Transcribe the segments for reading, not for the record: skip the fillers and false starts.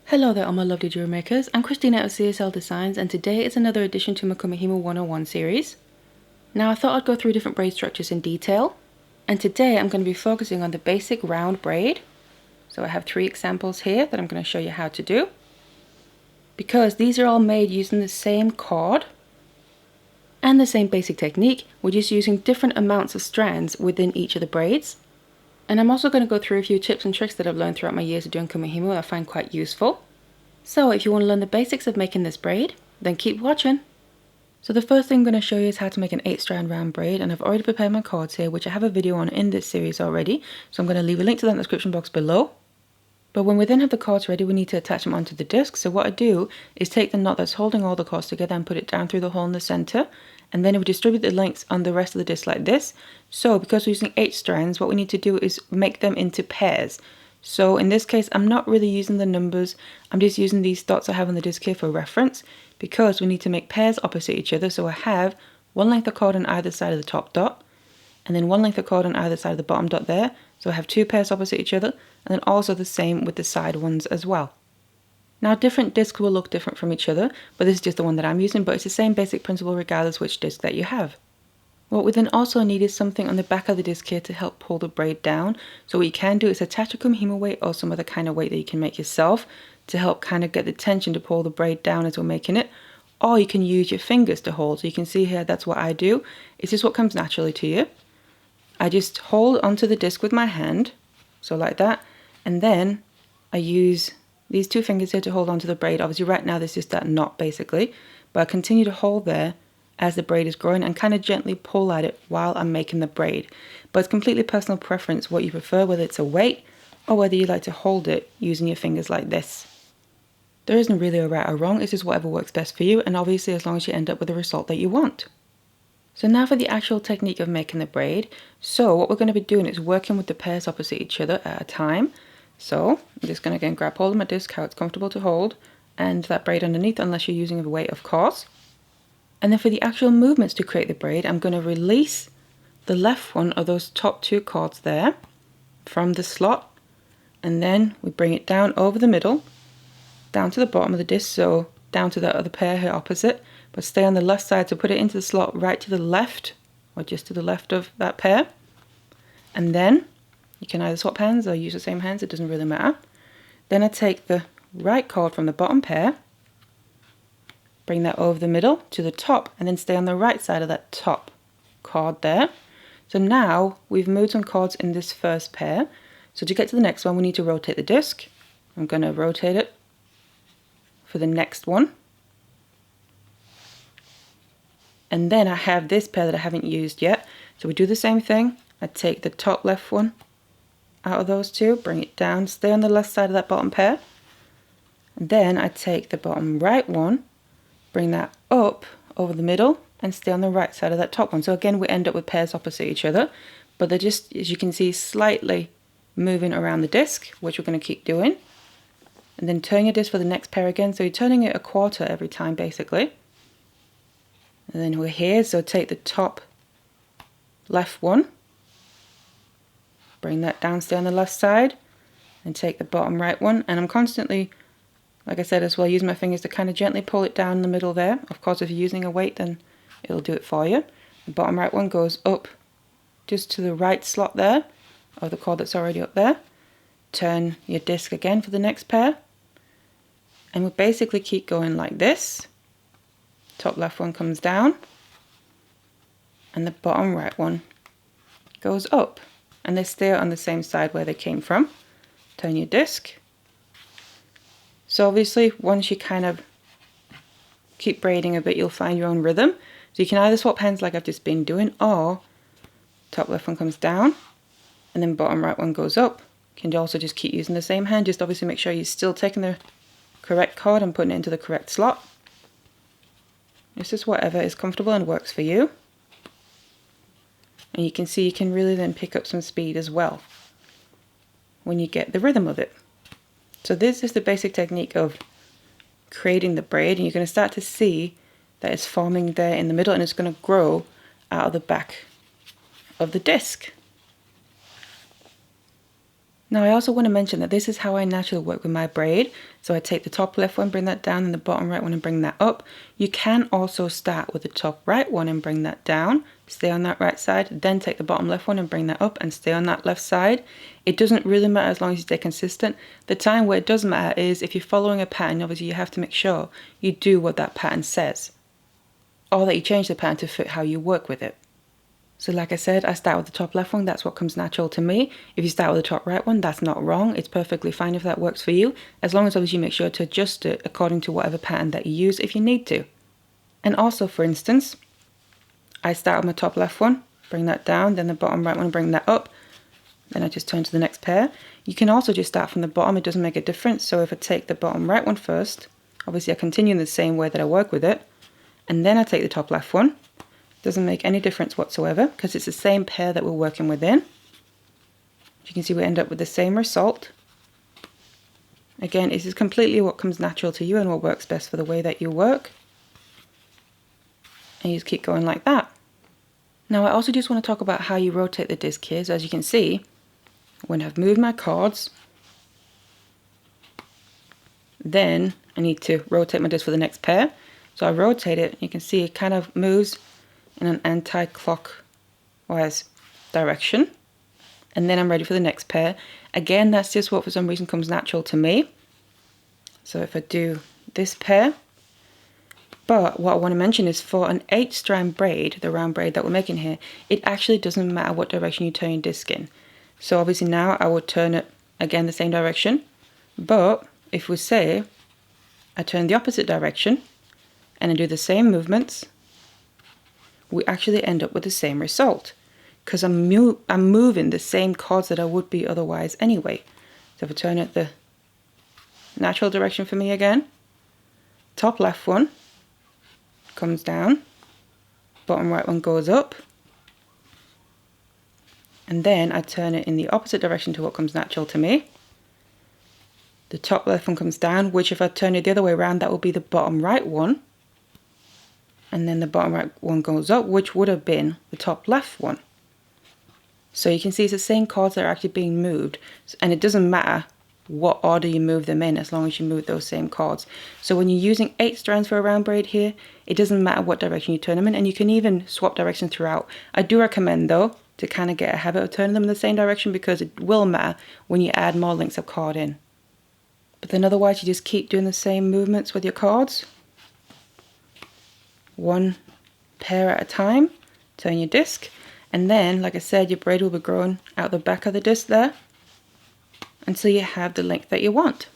Hello there all my lovely jewelry makers, I'm Christina of CSLdesigns and today is another edition to my Kumihimo 101 series. Now I thought I'd go through different braid structures in detail, and today I'm going to be focusing on the basic round braid. So I have 3 examples here that I'm going to show you how to do. Because these are all made using the same cord and the same basic technique, we're just using different amounts of strands within each of the braids. And I'm also going to go through a few tips and tricks that I've learned throughout my years of doing Kumihimo that I find quite useful. So if you want to learn the basics of making this braid, then keep watching. So the first thing I'm going to show you is how to make an 8-strand round braid, and I've already prepared my cords here, which I have a video on in this series already, so I'm going to leave a link to that in the description box below. But when we then have the cords ready, we need to attach them onto the disc. So what I do is take the knot that's holding all the cords together and put it down through the hole in the center, and then we distribute the lengths on the rest of the disc like this. So because we're using 8 strands, what we need to do is make them into pairs. So in this case, I'm not really using the numbers, I'm just using these dots I have on the disc here for reference, because we need to make pairs opposite each other. So I have 1 length of cord on either side of the top dot, and then 1 length of cord on either side of the bottom dot there. So I have 2 pairs opposite each other, and then also the same with the side ones as well. Now different discs will look different from each other, but this is just the one that I'm using, but it's the same basic principle regardless which disc that you have. What we then also need is something on the back of the disc here to help pull the braid down. So what you can do is attach a Kumihimo weight or some other kind of weight that you can make yourself to help kind of get the tension to pull the braid down as we're making it. Or you can use your fingers to hold. So you can see here, that's what I do. It's just what comes naturally to you. I just hold onto the disc with my hand, so like that, and then I use these 2 fingers here to hold onto the braid. Obviously right now there's just that knot basically, but I continue to hold there as the braid is growing and kind of gently pull at it while I'm making the braid. But it's completely personal preference what you prefer, whether it's a weight or whether you like to hold it using your fingers like this. There isn't really a right or wrong, it's just whatever works best for you, and obviously as long as you end up with the result that you want. So now for the actual technique of making the braid. So what we're going to be doing is working with the pairs opposite each other at a time. So I'm just going to again grab hold of my disc, how it's comfortable to hold, and that braid underneath unless you're using a weight of course. And then for the actual movements to create the braid, I'm going to release the left one of those top 2 cords there from the slot, and then we bring it down over the middle, down to the bottom of the disc, so down to that other pair here opposite, but stay on the left side, so put it into the slot right to the left, or just to the left of that pair. And then you can either swap hands or use the same hands, it doesn't really matter. Then I take the right cord from the bottom pair, bring that over the middle to the top, and then stay on the right side of that top cord there. So now we've moved some cords in this first pair. So to get to the next one, we need to rotate the disc. I'm going to rotate it for the next one. And then I have this pair that I haven't used yet. So we do the same thing. I take the top left one out of those 2, bring it down, stay on the left side of that bottom pair. And then I take the bottom right one, bring that up over the middle and stay on the right side of that top one. So again, we end up with pairs opposite each other, but they're just, as you can see, slightly moving around the disc, which we're going to keep doing. And then turn your disc for the next pair again. So you're turning it a quarter every time basically. And then we're here, so take the top left one, bring that down, stay on the left side, and take the bottom right one. And I'm constantly, like I said as well, using my fingers to kind of gently pull it down in the middle there. Of course, if you're using a weight, then it'll do it for you. The bottom right one goes up just to the right slot there of the cord that's already up there. Turn your disc again for the next pair. And we'll basically keep going like this. Top left one comes down, and the bottom right one goes up. And they stay on the same side where they came from. Turn your disc. So obviously, once you kind of keep braiding a bit, you'll find your own rhythm. So you can either swap hands like I've just been doing, or top left one comes down, and then bottom right one goes up. You can also just keep using the same hand, just obviously make sure you're still taking the correct cord and putting it into the correct slot. It's just whatever is comfortable and works for you. And you can see you can really then pick up some speed as well when you get the rhythm of it. So this is the basic technique of creating the braid, and you're going to start to see that it's forming there in the middle, and it's going to grow out of the back of the disc. Now I also want to mention that this is how I naturally work with my braid. So I take the top left one, bring that down, and the bottom right one and bring that up. You can also start with the top right one and bring that down, stay on that right side, then take the bottom left one and bring that up and stay on that left side. It doesn't really matter as long as you stay consistent. The time where it does matter is if you're following a pattern, obviously you have to make sure you do what that pattern says, or that you change the pattern to fit how you work with it. So like I said, I start with the top left one, that's what comes natural to me. If you start with the top right one, that's not wrong. It's perfectly fine if that works for you, as long as obviously you make sure to adjust it according to whatever pattern that you use if you need to. And also, for instance, I start with my top left one, bring that down, then the bottom right one, bring that up. Then I just turn to the next pair. You can also just start from the bottom, it doesn't make a difference. So if I take the bottom right one first, obviously I continue in the same way that I work with it, and then I take the top left one. Doesn't make any difference whatsoever because it's the same pair that we're working within. As you can see, we end up with the same result. Again, this is completely what comes natural to you and what works best for the way that you work. And you just keep going like that. Now I also just want to talk about how you rotate the disc here. So as you can see, when I've moved my cords, then I need to rotate my disc for the next pair. So I rotate it, you can see it kind of moves in an anti-clockwise direction, and then I'm ready for the next pair. Again, that's just what for some reason comes natural to me. So if I do this pair, but what I want to mention is for an 8-strand braid, the round braid that we're making here, it actually doesn't matter what direction you turn your disc in. So obviously now I would turn it again the same direction, but if we say I turn the opposite direction and I do the same movements, we actually end up with the same result because I'm moving the same cords that I would be otherwise anyway. So if I turn it the natural direction for me again, top left one comes down, bottom right one goes up, and then I turn it in the opposite direction to what comes natural to me. The top left one comes down, which if I turn it the other way around, that will be the bottom right one. And then the bottom right one goes up, which would have been the top left one. So you can see it's the same cords that are actually being moved, and it doesn't matter what order you move them in as long as you move those same cords. So when you're using 8 strands for a round braid here, it doesn't matter what direction you turn them in, and you can even swap direction throughout. I do recommend though to kind of get a habit of turning them in the same direction because it will matter when you add more lengths of cord in. But then otherwise you just keep doing the same movements with your cords. One pair at a time, turn your disc, and then like I said, your braid will be growing out the back of the disc there until you have the length that you want.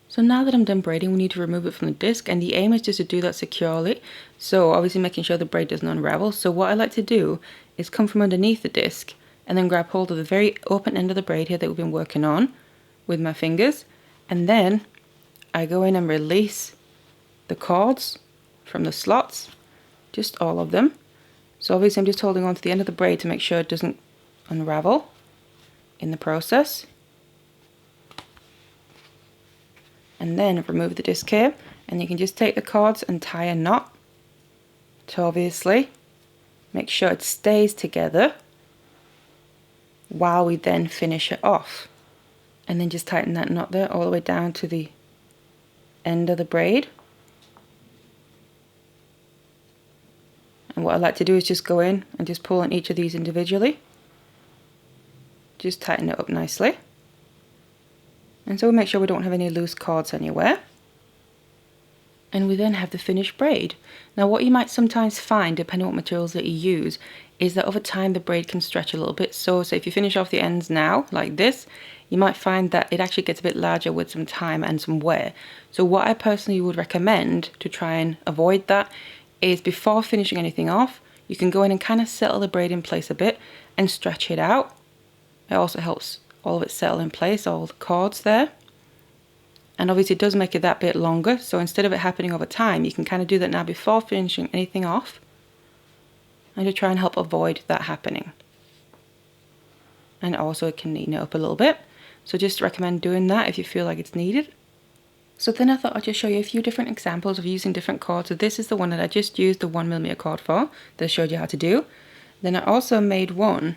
So now that I'm done braiding, we need to remove it from the disc, and the aim is just to do that securely, so obviously making sure the braid doesn't unravel. So what I like to do is come from underneath the disc and then grab hold of the very open end of the braid here that we've been working on with my fingers, and then I go in and release the cords from the slots, just all of them. So obviously I'm just holding on to the end of the braid to make sure it doesn't unravel in the process. And then remove the disc here, and you can just take the cords and tie a knot to obviously make sure it stays together while we then finish it off. And then just tighten that knot there all the way down to the end of the braid. And what I like to do is just go in and just pull on each of these individually. Just tighten it up nicely. And so we make sure we don't have any loose cords anywhere. And we then have the finished braid. Now what you might sometimes find, depending on what materials that you use, is that over time the braid can stretch a little bit. So say if you finish off the ends now, like this, you might find that it actually gets a bit larger with some time and some wear. So what I personally would recommend to try and avoid that is before finishing anything off, you can go in and kind of settle the braid in place a bit and stretch it out. It also helps all of it settle in place, all the cords there. And obviously it does make it that bit longer, so instead of it happening over time, you can kind of do that now before finishing anything off, and to try and help avoid that happening. And also it can neaten it up a little bit, so just recommend doing that if you feel like it's needed. So then I thought I'd just show you a few different examples of using different cords. So this is the one that I just used the 1mm cord for, that I showed you how to do. Then I also made one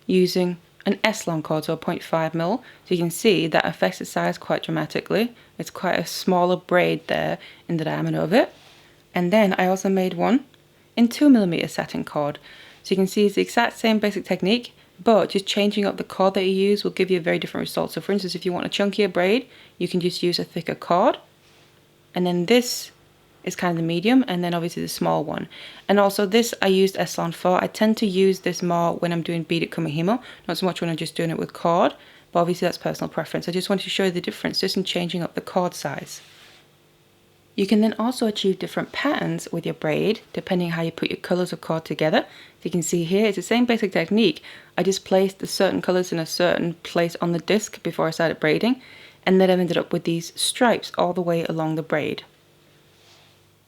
using an S-long cord, so a 0.5 mil. So you can see that affects the size quite dramatically. It's quite a smaller braid there in the diameter of it. And then I also made one in 2mm satin cord. So you can see it's the exact same basic technique, but just changing up the cord that you use will give you a very different result. So for instance, if you want a chunkier braid, you can just use a thicker cord. And then this is kind of the medium, and then obviously the small one. And also this I used S-long for. I tend to use this more when I'm doing beaded Kumihimo, not so much when I'm just doing it with cord, but obviously that's personal preference. I just wanted to show you the difference just in changing up the cord size. You can then also achieve different patterns with your braid depending how you put your colors of cord together. So you can see here it's the same basic technique. I just placed the certain colors in a certain place on the disc before I started braiding, and then I've ended up with these stripes all the way along the braid.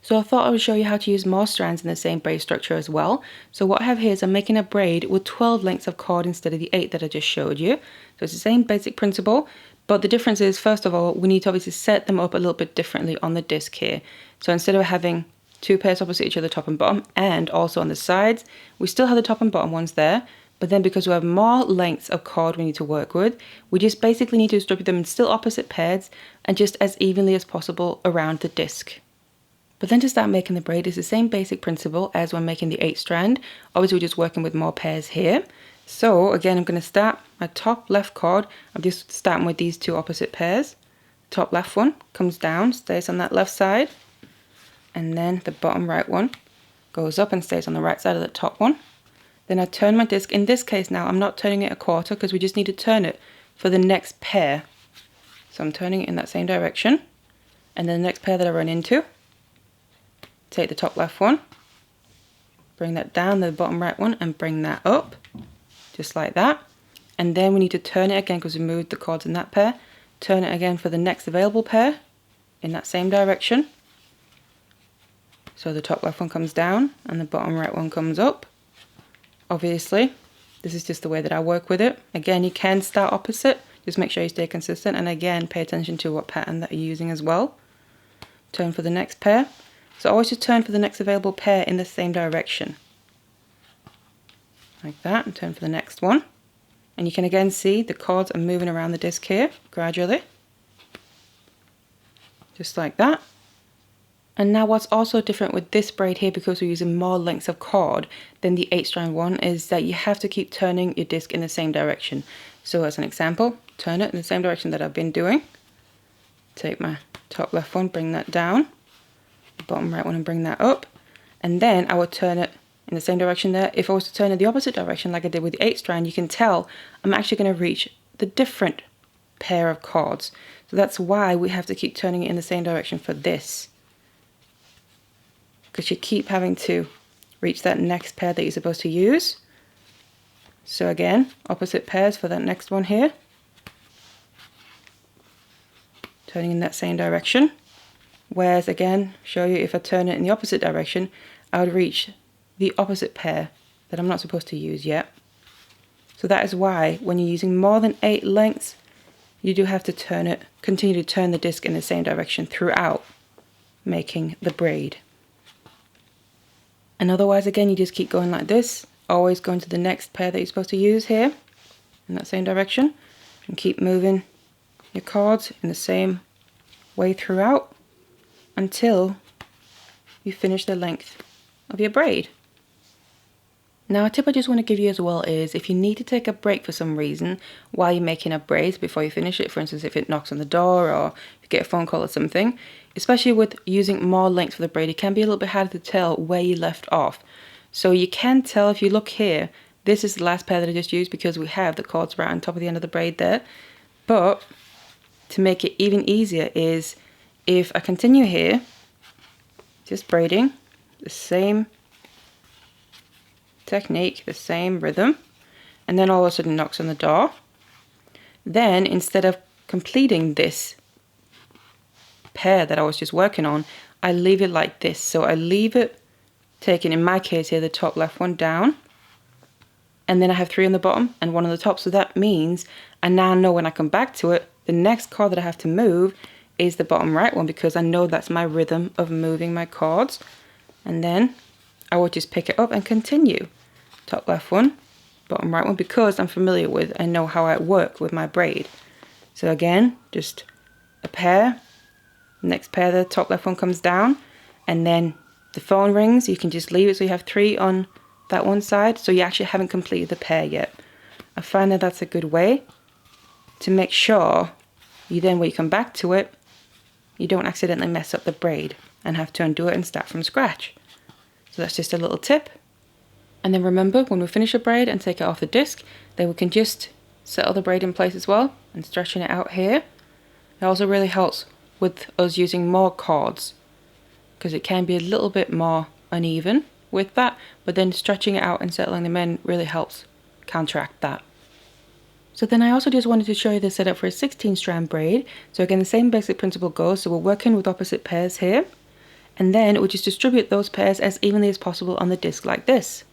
So I thought I would show you how to use more strands in the same braid structure as well. So what I have here is I'm making a braid with 12 lengths of cord instead of the 8 that I just showed you. So it's the same basic principle, but the difference is, first of all, we need to obviously set them up a little bit differently on the disc here. So instead of having two pairs opposite each other, top and bottom, and also on the sides, we still have the top and bottom ones there, but then because we have more lengths of cord we need to work with, we just basically need to distribute them in still opposite pairs and just as evenly as possible around the disc. But then to start making the braid is the same basic principle as when making the 8 strand. Obviously we're just working with more pairs here. So again, I'm going to start my top left cord. I'm just starting with these two opposite pairs. Top left one comes down, stays on that left side. And then the bottom right one goes up and stays on the right side of the top one. Then I turn my disc. In this case now, I'm not turning it a quarter because we just need to turn it for the next pair. So I'm turning it in that same direction. And then the next pair that I run into, take the top left one, bring that down the bottom right one and bring that up, just like that. And then we need to turn it again because we moved the cords in that pair. Turn it again for the next available pair in that same direction. So the top left one comes down and the bottom right one comes up. Obviously, this is just the way that I work with it. Again, you can start opposite, just make sure you stay consistent, and again, pay attention to what pattern that you're using as well. Turn for the next pair. So always just turn for the next available pair in the same direction. Like that, and turn for the next one. And you can again see the cords are moving around the disc here, gradually. Just like that. And now what's also different with this braid here, because we're using more lengths of cord than the 8 strand one, is that you have to keep turning your disc in the same direction. So as an example, turn it in the same direction that I've been doing. Take my top left one, bring that down. Bottom right one and bring that up, and then I would turn it in the same direction there. If I was to turn it the opposite direction like I did with the 8 strand, you can tell I'm actually going to reach the different pair of cords. So that's why we have to keep turning it in the same direction for this, because you keep having to reach that next pair that you're supposed to use. So again, opposite pairs for that next one here, turning in that same direction. Whereas again, show you if I turn it in the opposite direction, I would reach the opposite pair that I'm not supposed to use yet. So that is why when you're using more than 8 lengths, you do have to turn it, continue to turn the disc in the same direction throughout making the braid. And otherwise again, you just keep going like this, always going to the next pair that you're supposed to use here in that same direction, and keep moving your cords in the same way throughout until you finish the length of your braid. Now a tip I just want to give you as well is if you need to take a break for some reason while you're making a braid before you finish it, for instance if it knocks on the door or you get a phone call or something, especially with using more length for the braid, it can be a little bit hard to tell where you left off. So you can tell if you look here, this is the last pair that I just used because we have the cords right on top of the end of the braid there. But to make it even easier is if I continue here, just braiding, the same technique, the same rhythm, and then all of a sudden knocks on the door, then instead of completing this pair that I was just working on, I leave it like this. So I leave it taking, in my case here, the top left one down, and then I have 3 on the bottom and 1 on the top. So that means I now know when I come back to it, the next cord that I have to move is the bottom right one, because I know that's my rhythm of moving my cords. And then I will just pick it up and continue. Top left one, bottom right one, because I'm familiar with and know how I work with my braid. So again, just a pair, next pair, the top left one comes down, and then the phone rings, you can just leave it so you have 3 on that one side, so you actually haven't completed the pair yet. I find that that's a good way to make sure you then, when you come back to it, you don't accidentally mess up the braid and have to undo it and start from scratch. So that's just a little tip. And then remember, when we finish a braid and take it off the disc, then we can just settle the braid in place as well and stretching it out here. It also really helps with us using more cords, because it can be a little bit more uneven with that, but then stretching it out and settling them in really helps counteract that. So then I also just wanted to show you the setup for a 16 strand braid. So again, the same basic principle goes, so we're working with opposite pairs here, and then we just distribute those pairs as evenly as possible on the disc like this.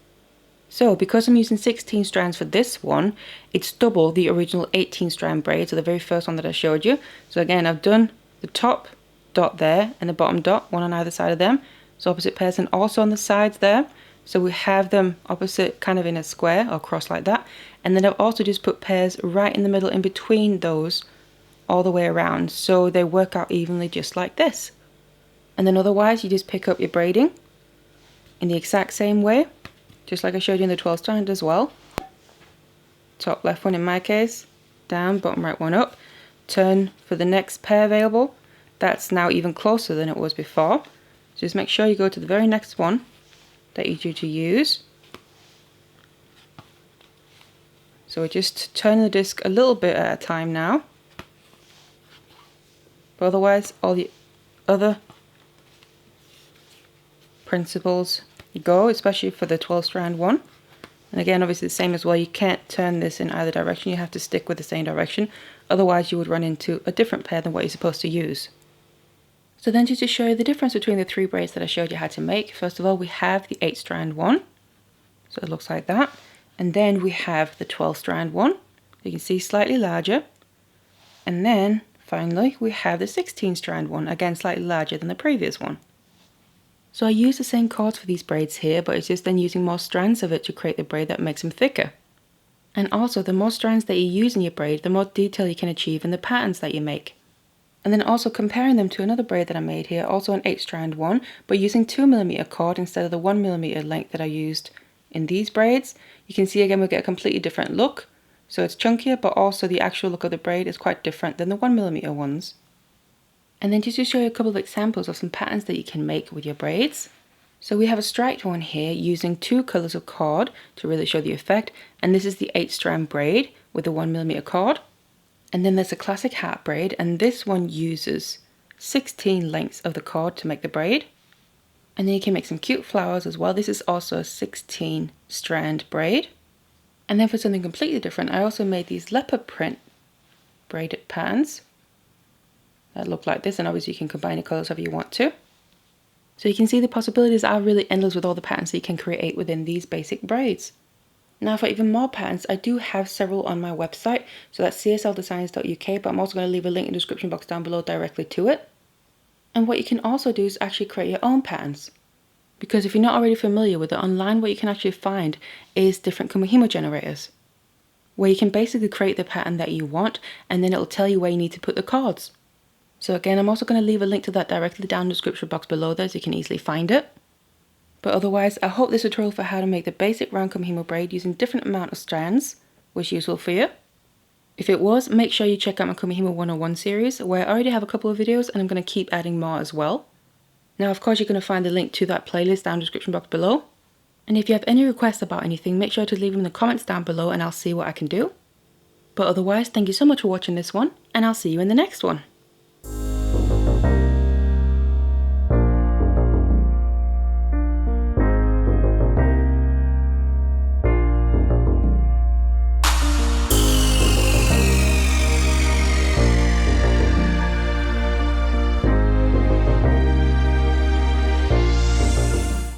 So because I'm using 16 strands for this one, it's double the original 18 strand braid, so the very first one that I showed you. So again, I've done the top dot there and the bottom dot, one on either side of them, so opposite pairs, and also on the sides there. So we have them opposite, kind of in a square or cross like that. And then I've also just put pairs right in the middle in between those all the way around, so they work out evenly just like this. And then otherwise you just pick up your braiding in the exact same way, just like I showed you in the 12 strand as well. Top left one in my case, down, bottom right one up. Turn for the next pair available. That's now even closer than it was before. So just make sure you go to the very next one that you're due to use. So we're just turning the disc a little bit at a time now. But otherwise, all the other principles go, especially for the 12 strand one. And again, obviously the same as well, you can't turn this in either direction, you have to stick with the same direction, otherwise you would run into a different pair than what you're supposed to use. So then just to show you the difference between the 3 braids that I showed you how to make, first of all we have the 8 strand one, so it looks like that, and then we have the 12 strand one, you can see slightly larger, and then finally we have the 16 strand one, again slightly larger than the previous one. So I use the same cords for these braids here, but it's just then using more strands of it to create the braid that makes them thicker. And also, the more strands that you use in your braid, the more detail you can achieve in the patterns that you make. And then also comparing them to another braid that I made here, also an 8 strand one, but using 2mm cord instead of the 1mm length that I used in these braids, you can see again we get a completely different look. So it's chunkier, but also the actual look of the braid is quite different than the 1mm ones. And then just to show you a couple of examples of some patterns that you can make with your braids. So we have a striped one here using 2 colors of cord to really show the effect. And this is the 8 strand braid with a 1mm cord. And then there's a classic hat braid, and this one uses 16 lengths of the cord to make the braid. And then you can make some cute flowers as well. This is also a 16 strand braid. And then for something completely different, I also made these leopard print braided patterns that look like this, and obviously you can combine the colors however you want to. So you can see the possibilities are really endless with all the patterns that you can create within these basic braids. Now for even more patterns, I do have several on my website, so that's CSLdesigns.uk, but I'm also going to leave a link in the description box down below directly to it. And what you can also do is actually create your own patterns. Because if you're not already familiar with it, online what you can actually find is different Kumihimo generators, where you can basically create the pattern that you want, and then it'll tell you where you need to put the cords. So again, I'm also going to leave a link to that directly down in the description box below there so you can easily find it. But otherwise, I hope this tutorial for how to make the basic round Kumihimo braid using different amount of strands was useful for you. If it was, make sure you check out my Kumihimo 101 series, where I already have a couple of videos and I'm going to keep adding more as well. Now of course you're going to find the link to that playlist down in the description box below. And if you have any requests about anything, make sure to leave them in the comments down below and I'll see what I can do. But otherwise, thank you so much for watching this one, and I'll see you in the next one.